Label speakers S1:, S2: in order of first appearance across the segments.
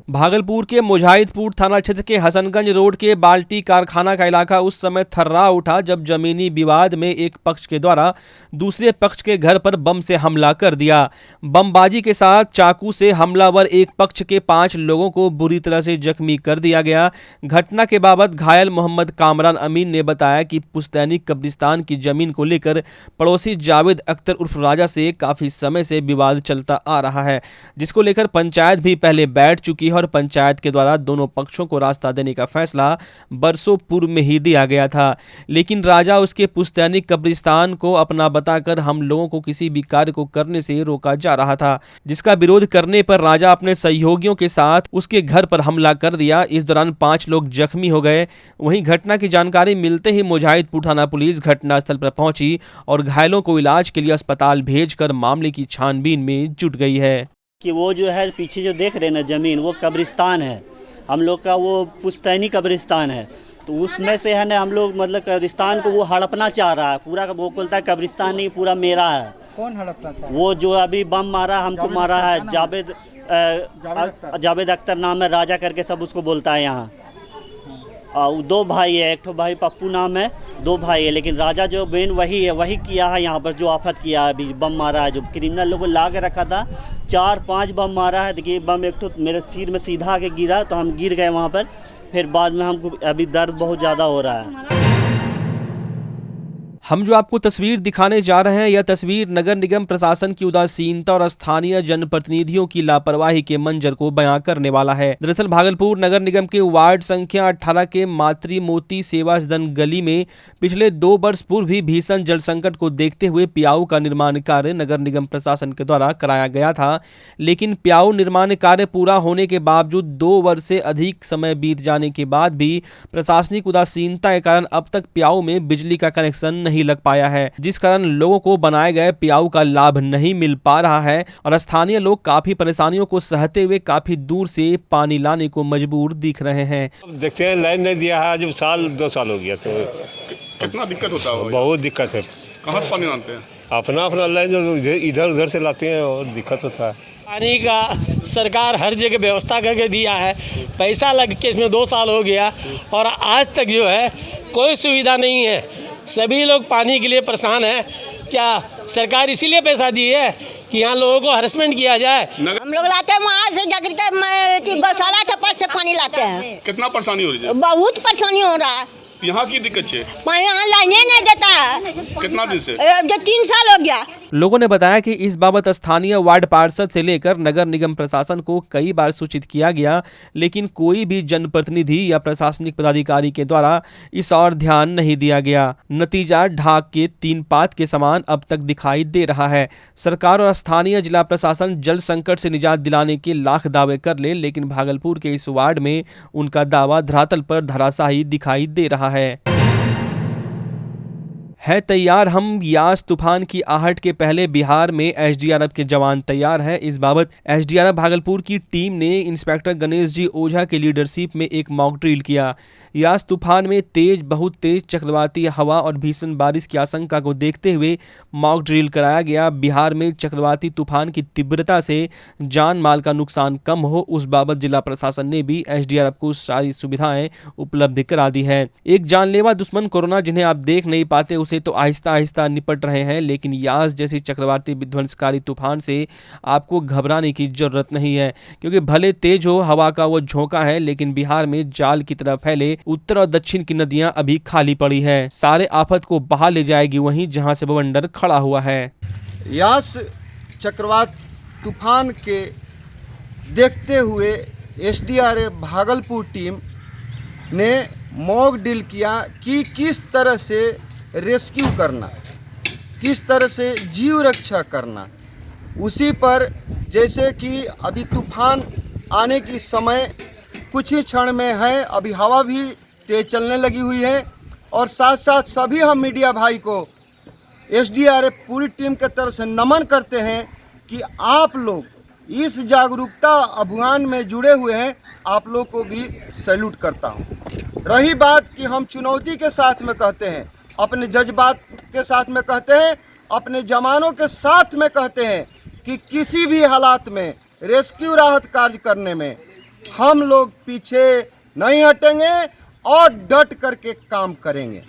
S1: भागलपुर के मुजाहिदपुर थाना क्षेत्र के हसनगंज रोड के बाल्टी कारखाना का इलाका उस समय थर्रा उठा जब जमीनी विवाद में एक पक्ष के द्वारा दूसरे पक्ष के घर पर बम से हमला कर दिया। बमबाजी के साथ चाकू से हमलावर एक पक्ष के 5 लोगों को बुरी तरह से जख्मी कर दिया गया। घटना के बाबत घायल मोहम्मद कामरान अमीन ने बताया कि पुश्तैनी कब्रिस्तान की जमीन को लेकर पड़ोसी जावेद अख्तर उर्फ राजा से काफी समय से विवाद चलता आ रहा है, जिसको लेकर पंचायत भी पहले बैठ चुकी है और पंचायत के द्वारा दोनों पक्षों को रास्ता देने का फैसला बरसों पूर्व में ही दिया गया था। लेकिन राजा उसके पुश्तैनी कब्रिस्तान को अपना बताकर हम लोगों को किसी भी कार्य को करने से रोका जा रहा था, जिसका विरोध करने पर राजा अपने सहयोगियों के साथ उसके घर पर हमला कर दिया। इस दौरान 5 लोग जख्मी हो गए। वहीं घटना की जानकारी मिलते ही मुजाहिदपुर थाना पुलिस घटनास्थल पर पहुंची और घायलों को इलाज के लिए अस्पताल भेजकर मामले की छानबीन में जुट गई है।
S2: कि वो जो है पीछे जो देख रहे हैं ना ज़मीन, वो कब्रिस्तान है हम लोग का, वो पुश्तैनी कब्रिस्तान है। तो उसमें से है ना हम लोग मतलब कब्रिस्तान को वो हड़पना चाह रहा है पूरा। वो बोलता है कब्रिस्तान नहीं पूरा मेरा है। कौन हड़पना चाह रहा है? वो जो अभी बम मारा हमको मारा है जावेद अख्तर नाम है, राजा करके सब उसको बोलता है यहाँ। 2 भाई है, एक तो भाई पप्पू नाम है, 2 भाई है, लेकिन राजा जो मेन वही है, वही किया है यहाँ पर जो आफत किया है। अभी बम मारा है, जो क्रिमिनल लोगों ला के रखा था 4-5 बम मारा है। देखिए बम एक तो मेरे सिर में सीधा आके गिरा तो हम गिर गए वहाँ पर। फिर बाद में हमको अभी दर्द बहुत ज़्यादा हो रहा है।
S1: हम जो आपको तस्वीर दिखाने जा रहे हैं, यह तस्वीर नगर निगम प्रशासन की उदासीनता और स्थानीय जनप्रतिनिधियों की लापरवाही के मंजर को बयां करने वाला है। दरअसल भागलपुर नगर निगम के वार्ड संख्या 18 के मातृ मोती सेवा सदन गली में पिछले 2 वर्ष पूर्व भी भीषण जल संकट को देखते हुए प्याऊ का निर्माण कार्य नगर निगम प्रशासन के द्वारा कराया गया था। लेकिन प्याऊ निर्माण कार्य पूरा होने के बावजूद 2 वर्ष से अधिक समय बीत जाने के बाद भी प्रशासनिक उदासीनता के कारण अब तक प्याऊ में बिजली का कनेक्शन नहीं लग पाया है, जिस कारण लोगों को बनाए गए प्याऊ का लाभ नहीं मिल पा रहा है और स्थानीय लोग काफी परेशानियों को सहते हुए काफी दूर से पानी लाने को मजबूर दिख रहे हैं।
S3: देखते हैं लाइन नहीं दिया है, जब 2 साल हो गया तो
S4: कितना दिक्कत होता है?
S3: बहुत दिक्कत है।
S4: कहाँ से पानी लाते हैं?
S3: अपना लाइन इधर उधर से लाते हैं और दिक्कत होता है।
S5: पानी का सरकार हर जगह व्यवस्था करके दिया है, पैसा लग के इसमें 2 साल हो गया और आज तक जो है कोई सुविधा नहीं है। सभी लोग पानी के लिए परेशान हैं। क्या सरकार इसीलिए पैसा दी है कि यहाँ लोगों को हरेसमेंट किया जाए?
S6: हम लोग लाते हैं वहाँ से जाकर के गौशाला के पास से पानी लाते हैं।
S4: कितना परेशानी हो रही है?
S6: बहुत परेशानी हो रहा है।
S4: यहाँ की दिक्कत है,
S6: पानी यहाँ लाइने नहीं देता है।
S4: कितना दिन से?
S6: 3 साल हो गया।
S1: लोगों ने बताया कि इस बाबत स्थानीय वार्ड पार्षद से लेकर नगर निगम प्रशासन को कई बार सूचित किया गया, लेकिन कोई भी जनप्रतिनिधि या प्रशासनिक पदाधिकारी के द्वारा इस और ध्यान नहीं दिया गया। नतीजा ढाक के 3 पात के समान अब तक दिखाई दे रहा है। सरकार और स्थानीय जिला प्रशासन जल संकट से निजात दिलाने के लाख दावे कर ले, लेकिन भागलपुर के इस वार्ड में उनका दावा धरातल पर धराशायी दिखाई दे रहा है तैयार हम यास तूफान की आहट के पहले बिहार में एसडीआरएफ के जवान तैयार हैं। इस बाबत एसडीआरएफ भागलपुर की टीम ने इंस्पेक्टर गणेश जी ओझा के लीडरशिप में एक मॉक ड्रिल किया। यास तूफान में बहुत तेज चक्रवाती हवा और भीषण बारिश की आशंका को देखते हुए मॉक ड्रिल कराया गया। बिहार में चक्रवाती तूफान की तीव्रता से जान माल का नुकसान कम हो, उस बाबत जिला प्रशासन ने भी एसडीआरएफ को सारी सुविधाएं उपलब्ध करा दी है। एक जानलेवा दुश्मन कोरोना जिन्हें आप देख नहीं पाते से तो आहिस्ता आहिस्ता निपट रहे हैं, लेकिन यास जैसी चक्रवाती विध्वंसकारी तूफान से आपको घबराने की जरूरत नहीं है, क्योंकि भले तेज हो हवा का वो झोंका है, लेकिन बिहार में जाल की तरह फैले उत्तर और दक्षिण की नदियां अभी खाली पड़ी है। सारे आफत को बहा ले जाएगी वहीं जहां से बवंडर खड़ा हुआ है।
S7: यास चक्रवात तूफान के देखते हुए एसडीआरएफ भागलपुर टीम ने मॉक ड्रिल किया कि किस तरह से रेस्क्यू करना, किस तरह से जीव रक्षा करना। उसी पर जैसे कि अभी तूफान आने की समय कुछ ही क्षण में है, अभी हवा भी तेज चलने लगी हुई है और साथ साथ सभी हम मीडिया भाई को एसडीआरएफ पूरी टीम के तरफ से नमन करते हैं कि आप लोग इस जागरूकता अभियान में जुड़े हुए हैं। आप लोग को भी सैल्यूट करता हूं। रही बात कि हम चुनौती के साथ में कहते हैं, अपने जज्बात के साथ में कहते हैं, अपने जवानों के साथ में कहते हैं कि किसी भी हालात में रेस्क्यू राहत कार्य करने में हम लोग पीछे नहीं हटेंगे और डट करके काम करेंगे।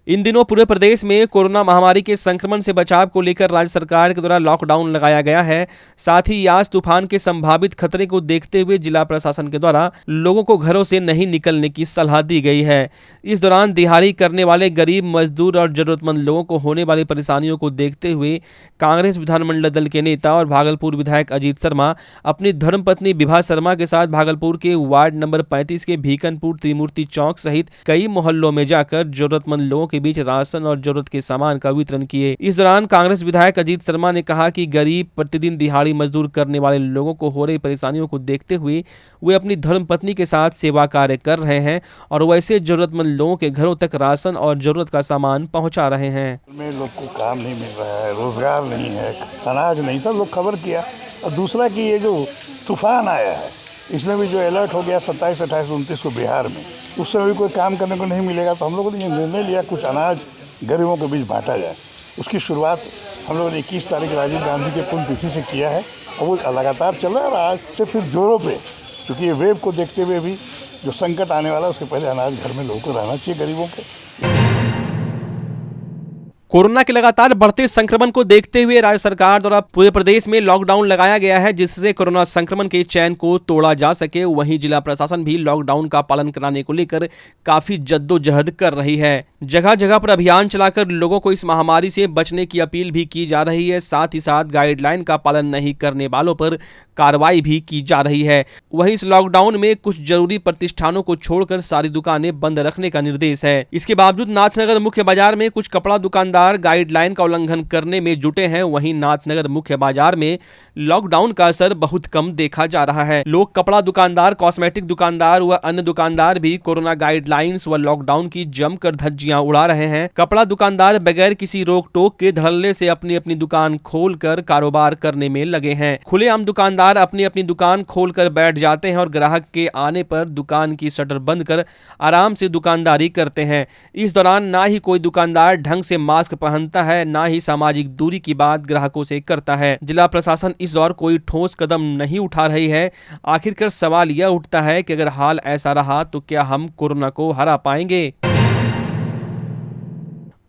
S1: इन दिनों पूरे प्रदेश में कोरोना महामारी के संक्रमण से बचाव को लेकर राज्य सरकार के द्वारा लॉकडाउन लगाया गया है। साथ ही यास तूफान के संभावित खतरे को देखते हुए जिला प्रशासन के द्वारा लोगों को घरों से नहीं निकलने की सलाह दी गई है। इस दौरान दिहाड़ी करने वाले गरीब मजदूर और जरूरतमंद लोगों को होने वाली परेशानियों को देखते हुए कांग्रेस विधानमंडल दल के नेता और भागलपुर विधायक अजीत शर्मा अपनी धर्मपत्नी विभा शर्मा के साथ भागलपुर के वार्ड नंबर 35 के भीकनपुर त्रिमूर्ति चौक सहित कई मोहल्लों में जाकर जरूरतमंद लोगों के बीच राशन और जरूरत के सामान का वितरण किए। इस दौरान कांग्रेस विधायक अजीत शर्मा ने कहा कि गरीब प्रतिदिन दिहाड़ी मजदूर करने वाले लोगों को हो रही परेशानियों को देखते हुए वे अपनी धर्मपत्नी के साथ सेवा कार्य कर रहे हैं और वैसे जरूरतमंद लोगों के घरों तक राशन और जरूरत का सामान पहुंचा रहे हैं।
S8: में लोग को काम नहीं मिल रहा है, रोजगार नहीं है, अनाज नहीं था, लोग खबर किया। और दूसरा कि ये जो तूफान आया है इसमें भी जो अलर्ट हो गया 27, 28, 29 को बिहार में, उस समय भी कोई काम करने को नहीं मिलेगा। तो हम लोगों ने ये निर्णय लिया कुछ अनाज गरीबों के बीच बांटा जाए। उसकी शुरुआत हम लोगों ने 21 तारीख राजीव गांधी के पुण्यतिथि से किया है और वो लगातार चल रहा है। और आज से फिर जोरों पे, क्योंकि ये वेव को देखते हुए भी जो संकट आने वाला है उसके पहले अनाज घर में लोगों को रहना चाहिए गरीबों के।
S1: कोरोना के लगातार बढ़ते संक्रमण को देखते हुए राज्य सरकार द्वारा पूरे प्रदेश में लॉकडाउन लगाया गया है, जिससे कोरोना संक्रमण के चैन को तोड़ा जा सके। वहीं जिला प्रशासन भी लॉकडाउन का पालन कराने को लेकर काफी जद्दोजहद कर रही है। जगह जगह पर अभियान चलाकर लोगों को इस महामारी से बचने की अपील भी की जा रही है। साथ ही साथ गाइडलाइन का पालन नहीं करने वालों पर कार्रवाई भी की जा रही है। वहीं इस लॉकडाउन में कुछ जरूरी प्रतिष्ठानों को छोड़कर सारी दुकानें बंद रखने का निर्देश है। इसके बावजूद नाथनगर मुख्य बाजार में कुछ कपड़ा दुकानदार गाइडलाइन का उल्लंघन करने में जुटे हैं। वहीं नाथनगर मुख्य बाजार में लॉकडाउन का असर बहुत कम देखा जा रहा है। लोग कपड़ा दुकानदार, कॉस्मेटिक दुकानदार व अन्य दुकानदार भी कोरोना गाइडलाइंस व लॉकडाउन की जमकर धज्जियां उड़ा रहे हैं। कपड़ा दुकानदार बगैर किसी रोक टोक के धड़ल्ले से अपनी अपनी दुकान खोलकर कारोबार करने में लगे हैं। खुलेआम दुकानदार अपनी अपनी दुकान खोलकर बैठ जाते हैं और ग्राहक के आने पर दुकान की शटर बंद कर आराम से दुकानदारी करते हैं। इस दौरान ना ही कोई दुकानदार ढंग से मास्क पहनता है, ना ही सामाजिक दूरी की बात ग्राहकों से करता है। जिला प्रशासन इस दौर कोई ठोस कदम नहीं उठा रही है। आखिरकार सवाल यह उठता है कि अगर हाल ऐसा रहा तो क्या हम कोरोना को हरा पाएंगे?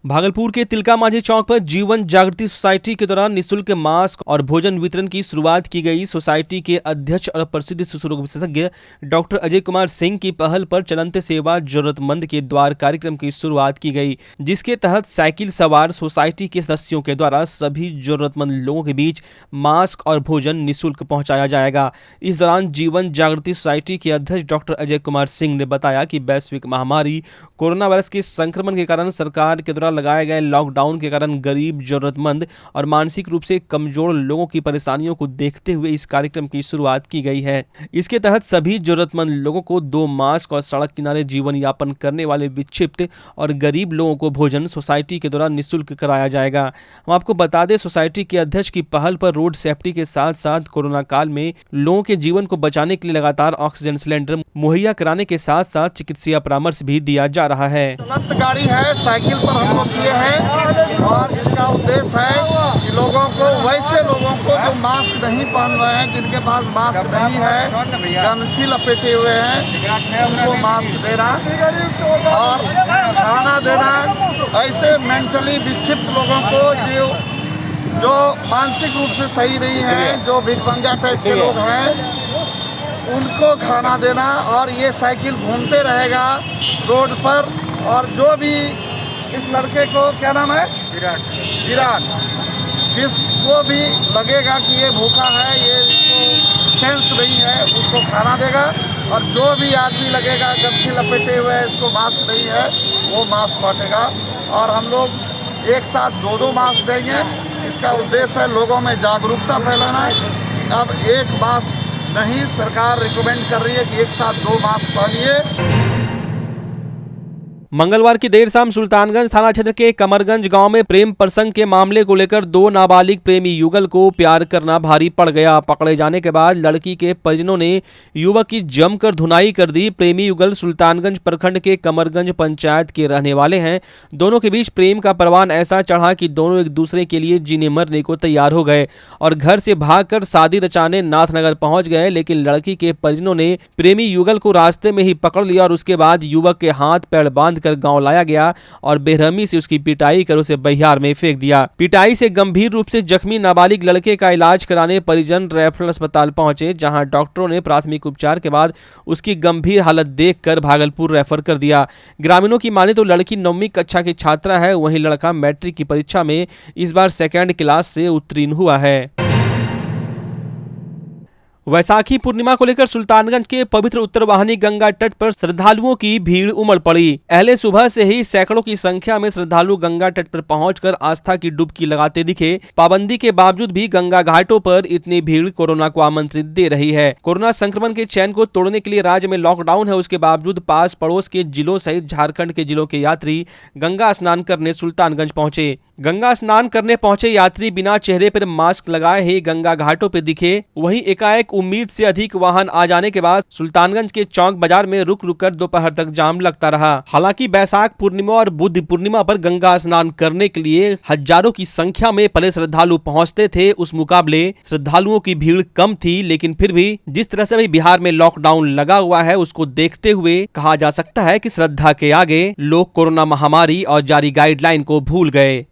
S1: भागलपुर के तिलका माझी चौक पर जीवन जागृति सोसाइटी के दौरान निःशुल्क मास्क और भोजन वितरण की शुरुआत की गई। सोसाइटी के अध्यक्ष और प्रसिद्ध शिशु रोग विशेषज्ञ डॉक्टर अजय कुमार सिंह की पहल पर चलंत सेवा जरूरतमंद के द्वार कार्यक्रम की शुरुआत की गई, जिसके तहत साइकिल सवार सोसाइटी के सदस्यों के द्वारा सभी जरूरतमंद लोगों के बीच मास्क और भोजन निःशुल्क पहुंचाया जाएगा। इस दौरान जीवन जागृति सोसाइटी के अध्यक्ष डॉक्टर अजय कुमार सिंह ने बताया कि वैश्विक महामारी कोरोना वायरस के संक्रमण के कारण सरकार के द्वारा लगाए गए लॉकडाउन के कारण गरीब, जरूरतमंद और मानसिक रूप से कमजोर लोगों की परेशानियों को देखते हुए इस कार्यक्रम की शुरुआत की गई है। इसके तहत सभी जरूरतमंद लोगों को 2 मास्क और सड़क किनारे जीवन यापन करने वाले विक्षिप्त और गरीब लोगों को भोजन सोसाइटी के द्वारा निःशुल्क कराया जाएगा। हम आपको बता दें, सोसाइटी के अध्यक्ष की पहल पर रोड सेफ्टी के साथ साथ कोरोना काल में लोगों के जीवन को बचाने के लिए लगातार ऑक्सीजन सिलेंडर मुहैया कराने के साथ साथ चिकित्सीय परामर्श भी दिया जा रहा है।
S9: गाड़ी है, साइकिल पर हम लोग किए हैं और इसका उद्देश्य है कि लोगों को, वैसे लोगों को जो मास्क नहीं पहन रहे हैं, जिनके पास मास्क नहीं है, गमछी लपेटे हुए हैं, उनको मास्क देना और खाना देना। ऐसे मेंटली विक्षिप्त लोगों को जो मानसिक रूप से सही नहीं है, जो भिखमंगा टाइप के लोग हैं, उनको खाना देना। और ये साइकिल घूमते रहेगा रोड पर और जो भी इस लड़के को, क्या नाम है, विराट, जिसको भी लगेगा कि ये भूखा है, ये इसको सेंस नहीं है, उसको खाना देगा। और जो भी आदमी लगेगा गमछी लपेटे हुए है, इसको मास्क नहीं है, वो मास्क बांटेगा। और हम लोग एक साथ 2-2 मास्क देंगे। इसका उद्देश्य है लोगों में जागरूकता फैलाना। अब एक मास्क नहीं, सरकार रिकमेंड कर रही है कि एक साथ 2 मास्क पहनिए।
S1: मंगलवार की देर शाम सुल्तानगंज थाना क्षेत्र के कमरगंज गांव में प्रेम प्रसंग के मामले को लेकर दो नाबालिग प्रेमी युगल को प्यार करना भारी पड़ गया। पकड़े जाने के बाद लड़की के परिजनों ने युवक की जमकर धुनाई कर दी। प्रेमी युगल सुल्तानगंज प्रखंड के कमरगंज पंचायत के रहने वाले हैं। दोनों के बीच प्रेम का परवान ऐसा चढ़ा कि दोनों एक दूसरे के लिए जीने मरने को तैयार हो गए और घर से भागकर शादी रचाने नाथनगर पहुंच गए। लेकिन लड़की के परिजनों ने प्रेमी युगल को रास्ते में ही पकड़ लिया और उसके बाद युवक के हाथ पैर बांध कर गांव लाया गया और बेरहमी से उसकी पिटाई कर उसे बहियार में फेंक दिया। पिटाई से गंभीर रूप से जख्मी नाबालिग लड़के का इलाज कराने परिजन रेफरल अस्पताल पहुंचे, जहां डॉक्टरों ने प्राथमिक उपचार के बाद उसकी गंभीर हालत देखकर भागलपुर रेफर कर दिया। ग्रामीणों की माने तो लड़की 9वीं कक्षा की छात्रा है, वहीं लड़का मैट्रिक की परीक्षा में इस बार 2nd क्लास से उत्तीर्ण हुआ है। वैसाखी पूर्णिमा को लेकर सुल्तानगंज के पवित्र उत्तरवाहिनी गंगा तट पर श्रद्धालुओं की भीड़ उमड़ पड़ी। पहले सुबह से ही सैकड़ों की संख्या में श्रद्धालु गंगा तट पर पहुंचकर आस्था की डुबकी लगाते दिखे। पाबंदी के बावजूद भी गंगा घाटों पर इतनी भीड़ कोरोना को आमंत्रित दे रही है। कोरोना संक्रमण के चैन को तोड़ने के लिए राज्य में लॉकडाउन है, उसके बावजूद पास पड़ोस के जिलों सहित झारखंड के जिलों के यात्री गंगा स्नान करने सुल्तानगंज पहुंचे। गंगा स्नान करने पहुंचे यात्री बिना चेहरे पर मास्क लगाए ही गंगा घाटों पर दिखे। वहीं एकाएक उम्मीद से अधिक वाहन आ जाने के बाद सुल्तानगंज के चौक बाजार में रुक रुक कर दोपहर तक जाम लगता रहा। हालांकि बैसाख पूर्णिमा और बुद्ध पूर्णिमा पर गंगा स्नान करने के लिए हजारों की संख्या में पहले श्रद्धालु पहुंचते थे, उस मुकाबले श्रद्धालुओं की भीड़ कम थी। लेकिन फिर भी जिस तरह से बिहार में लॉकडाउन लगा हुआ है, उसको देखते हुए कहा जा सकता है कि श्रद्धा के आगे लोग कोरोना महामारी और जारी गाइडलाइन को भूल गए।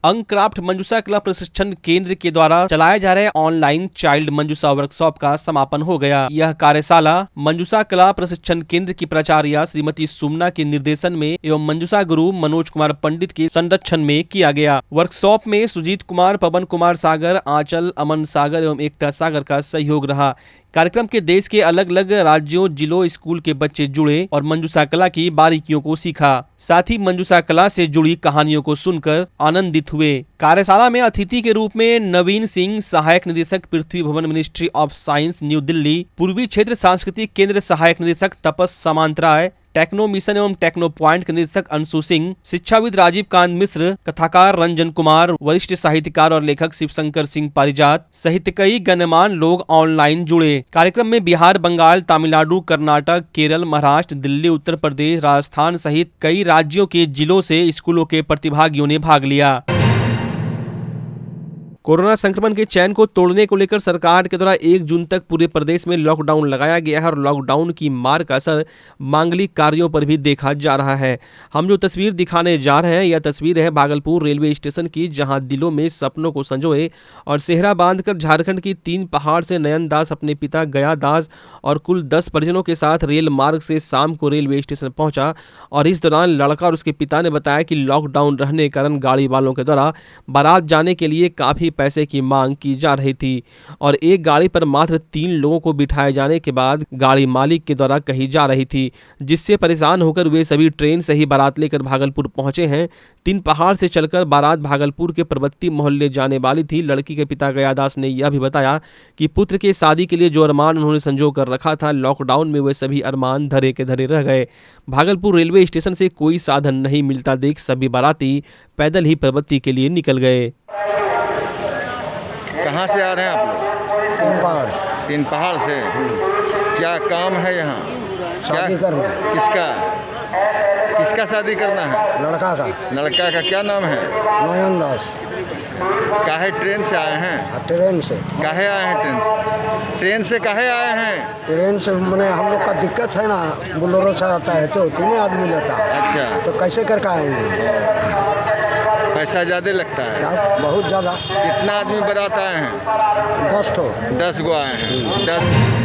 S1: अंगक्राफ्ट मंजूषा कला प्रशिक्षण केंद्र के द्वारा चलाए जा रहे ऑनलाइन चाइल्ड मंजूषा वर्कशॉप का समापन हो गया। यह कार्यशाला मंजूषा कला प्रशिक्षण केंद्र की प्राचार्य श्रीमती सुमना के निर्देशन में एवं मंजूषा गुरु मनोज कुमार पंडित के संरक्षण में किया गया। वर्कशॉप में सुजीत कुमार, पवन कुमार सागर, आंचल, अमन सागर एवं एकता सागर का सहयोग रहा। कार्यक्रम के देश के अलग अलग राज्यों, जिलों, स्कूल के बच्चे जुड़े और मंजूषा कला की बारीकियों को सीखा। साथ ही मंजूषा कला से जुड़ी कहानियों को सुनकर आनंदित हुए। कार्यशाला में अतिथि के रूप में नवीन सिंह, सहायक निदेशक पृथ्वी भवन ministry of science new Delhi, पूर्वी क्षेत्र सांस्कृतिक केंद्र सहायक निदेशक तपस सामंतराय, टेक्नो मिशन एवं टेक्नो पॉइंट के निदेशक अंशु सिंह, शिक्षाविद राजीव कांत मिश्र, कथाकार रंजन कुमार, वरिष्ठ साहित्यकार और लेखक शिवशंकर सिंह पारिजात सहित कई गणमान्य लोग ऑनलाइन जुड़े। कार्यक्रम में बिहार, बंगाल, तमिलनाडु, कर्नाटक, केरल, महाराष्ट्र, दिल्ली, उत्तर प्रदेश, राजस्थान सहित कई राज्यों के जिलों से स्कूलों के प्रतिभागियों ने भाग लिया। कोरोना संक्रमण के चैन को तोड़ने को लेकर सरकार के द्वारा 1 जून तक पूरे प्रदेश में लॉकडाउन लगाया गया है और लॉकडाउन की मार का असर मांगलिक कार्यों पर भी देखा जा रहा है। हम जो तस्वीर दिखाने जा रहे हैं, यह तस्वीर है भागलपुर रेलवे स्टेशन की, जहां दिलों में सपनों को संजोए और सेहरा बांधकर झारखंड की 3 पहाड़ से नयन दास अपने पिता गया दास और कुल 10 परिजनों के साथ रेल मार्ग से शाम को रेलवे स्टेशन पहुंचा। और इस दौरान लड़का और उसके पिता ने बताया कि लॉकडाउन रहने के कारण गाड़ी वालों के द्वारा बारात जाने के लिए काफी पैसे की मांग की जा रही थी और एक गाड़ी पर मात्र 3 लोगों को बिठाए जाने के बाद गाड़ी मालिक के द्वारा कही जा रही थी, जिससे परेशान होकर वे सभी ट्रेन से ही बारात लेकर भागलपुर पहुंचे हैं। 3 पहाड़ से चलकर बारात भागलपुर के प्रवत्ती मोहल्ले जाने वाली थी। लड़की के पिता गयादास ने यह भी बताया कि पुत्र के शादी के लिए जो अरमान उन्होंने संजो कर रखा था, लॉकडाउन में वे सभी अरमान धरे के धरे रह गए। भागलपुर रेलवे स्टेशन से कोई साधन नहीं मिलता देख सभी बाराती पैदल ही प्रवत्ती के लिए निकल गए।
S10: कहाँ से आ रहे हैं आप लोग? 3 पहाड़ से। क्या काम है यहाँ? शादी करना। किसका शादी करना है? लड़का का क्या नाम है? नयन दास। काहे ट्रेन से आए हैं? ट्रेन से। काहे आए हैं ट्रेन से काहे आए हैं? ट्रेन से मैंने हम लोग का दिक्कत है ना, बोलेरो से आता है तो 3 आदमी जाता है। अच्छा, तो कैसे करके आएंगे? पैसा ज़्यादा लगता है? बहुत ज़्यादा। कितना आदमी बारात आए हैं? 10 गो आए हैं। 10।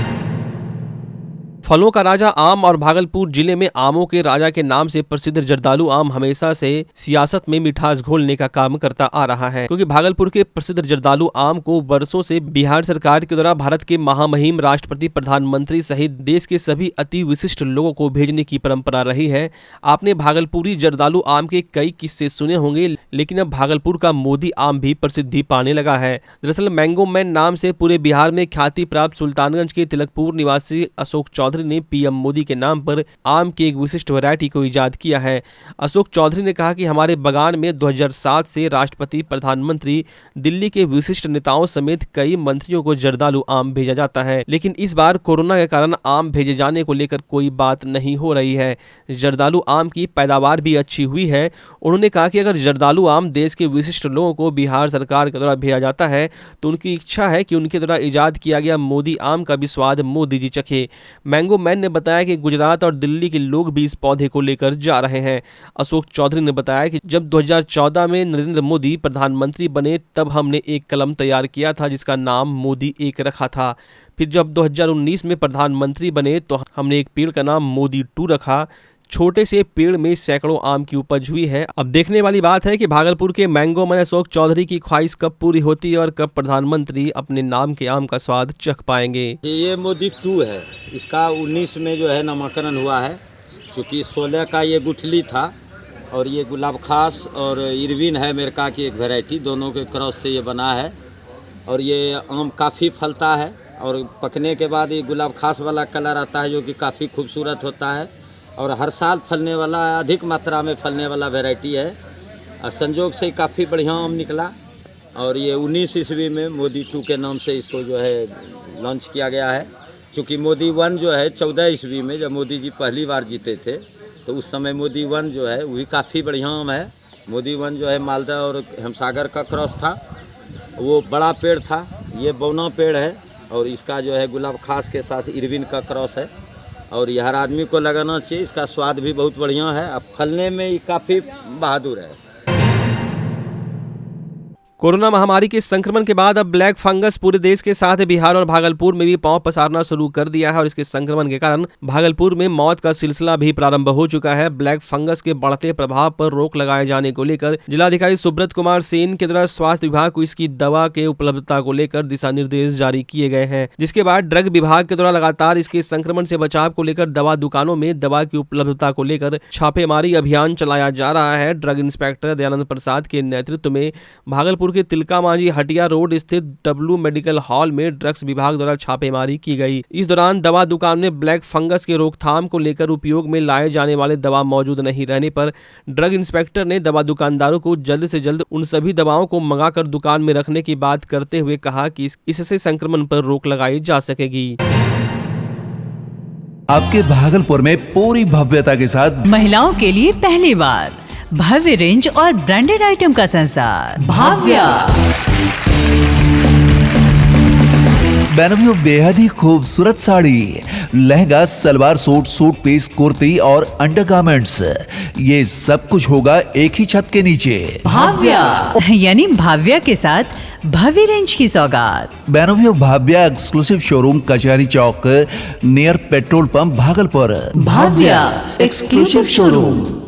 S1: फलों का राजा आम और भागलपुर जिले में आमों के राजा के नाम से प्रसिद्ध जर्दालू आम हमेशा से सियासत में मिठास घोलने का काम करता आ रहा है, क्योंकि भागलपुर के प्रसिद्ध जर्दालू आम को वर्षों से बिहार सरकार के द्वारा भारत के महामहिम राष्ट्रपति, प्रधानमंत्री सहित देश के सभी अति विशिष्ट लोगों को भेजने की परंपरा रही है। आपने भागलपुरी जर्दालू आम के कई किस्से सुने होंगे, लेकिन अब भागलपुर का मोदी आम भी प्रसिद्धि पाने लगा है। दरअसल मैंगो मैन नाम से पूरे बिहार में ख्याति प्राप्त सुल्तानगंज के तिलकपुर निवासी अशोक चौधरी चौधरी ने पीएम मोदी के नाम पर आम की एक विशिष्ट वैरायटी को इजाद किया है। अशोक चौधरी ने कहा कि हमारे बागान में 2007 से राष्ट्रपति, प्रधानमंत्री, दिल्ली के विशिष्ट नेताओं समेत कई मंत्रियों को जर्दालू आम भेजा जाता है, लेकिन इस बार कोरोना के कारण आम भेजे जाने को लेकर कोई बात नहीं हो रही है। जर्दालू आम की पैदावार भी अच्छी हुई है। उन्होंने कहा कि अगर जर्दालू आम देश के विशिष्ट लोगों को बिहार सरकार के द्वारा भेजा जाता है तो उनकी इच्छा है कि उनके द्वारा इजाद किया गया मोदी आम का भी स्वाद मोदी जी चखे। मैंगो मैन ने बताया कि गुजरात और दिल्ली के लोग भी इस पौधे को लेकर जा रहे हैं। अशोक चौधरी ने बताया कि जब 2014 में नरेंद्र मोदी प्रधानमंत्री बने तब हमने एक कलम तैयार किया था जिसका नाम मोदी 1 रखा था। फिर जब 2019 में प्रधानमंत्री बने तो हमने एक पेड़ का नाम मोदी 2 रखा। छोटे से पेड़ में सैकड़ों आम की उपज हुई है। अब देखने वाली बात है कि भागलपुर के मैंगो मैन अशोक चौधरी की ख्वाहिश कब पूरी होती है और कब प्रधानमंत्री अपने नाम के आम का स्वाद चख पाएंगे।
S11: ये मोदी 2 है, इसका 19 में जो है नामांकन हुआ है, क्योंकि 16 का ये गुठली था और ये गुलाब खास और इरविन है अमेरिका की एक वैरायटी, दोनों के क्रॉस से ये बना है। और ये आम काफ़ी फलता है और पकने के बाद ये गुलाब खास वाला कलर आता है जो कि काफ़ी खूबसूरत होता है और हर साल फलने वाला, अधिक मात्रा में फलने वाला वैरायटी है। और संजोग से काफ़ी बढ़िया आम निकला और ये 19 ईस्वी में मोदी 2 के नाम से इसको जो है लॉन्च किया गया है। चूँकि मोदी 1 जो है 14 ईस्वी में जब मोदी जी पहली बार जीते थे तो उस समय मोदी 1 जो है वही काफ़ी बढ़िया आम है। मोदी 1 जो है मालदा और हिमसागर का क्रॉस था, वो बड़ा पेड़ था, ये बौना पेड़ है और इसका जो है गुलाब खास के साथ इरविन का क्रॉस है और ये हर आदमी को लगाना चाहिए। इसका स्वाद भी बहुत बढ़िया है, अब फलने में ये काफ़ी बहादुर है।
S1: कोरोना महामारी के संक्रमण के बाद अब ब्लैक फंगस पूरे देश के साथ बिहार और भागलपुर में भी पांव पसारना शुरू कर दिया है और इसके संक्रमण के कारण भागलपुर में मौत का सिलसिला भी प्रारंभ हो चुका है। ब्लैक फंगस के बढ़ते प्रभाव पर रोक लगाए जाने को लेकर जिलाधिकारी सुब्रत कुमार सेन के द्वारा स्वास्थ्य विभाग को इसकी दवा के उपलब्धता को लेकर दिशा निर्देश जारी किए गए हैं, जिसके बाद ड्रग विभाग के द्वारा लगातार इसके संक्रमण से बचाव को लेकर दवा दुकानों में दवा की उपलब्धता को लेकर छापेमारी अभियान चलाया जा रहा है। ड्रग इंस्पेक्टर दयानंद प्रसाद के नेतृत्व में भागलपुर के तिलका मांझी हटिया रोड स्थित डब्ल्यू मेडिकल हॉल में ड्रग्स विभाग द्वारा छापेमारी की गई। इस दौरान दवा दुकान में ब्लैक फंगस के रोकथाम को लेकर उपयोग में लाए जाने वाले दवा मौजूद नहीं रहने पर ड्रग इंस्पेक्टर ने दवा दुकानदारों को जल्द से जल्द उन सभी दवाओं को मंगाकर दुकान में रखने की बात करते हुए कहा कि इससे संक्रमण पर रोक लगाई जा सकेगी।
S12: आपके भागलपुर में पूरी भव्यता के साथ
S13: महिलाओं के लिए पहली बार भव्य रेंज और ब्रांडेड आइटम का संसार भाव्या।
S12: बेनवियो बेहद ही खूबसूरत sari, lehenga, salwar suit, suit piece, kurti और अंडरगारमेंट्स, ये सब कुछ होगा एक ही छत के नीचे।
S13: भाव्या यानी भाव्या के साथ भव्य रेंज की सौगात।
S12: बेनवियो Bhavya exclusive showroom Kachahari Chowk near petrol pump Bhagalpur.
S13: Bhavya exclusive showroom.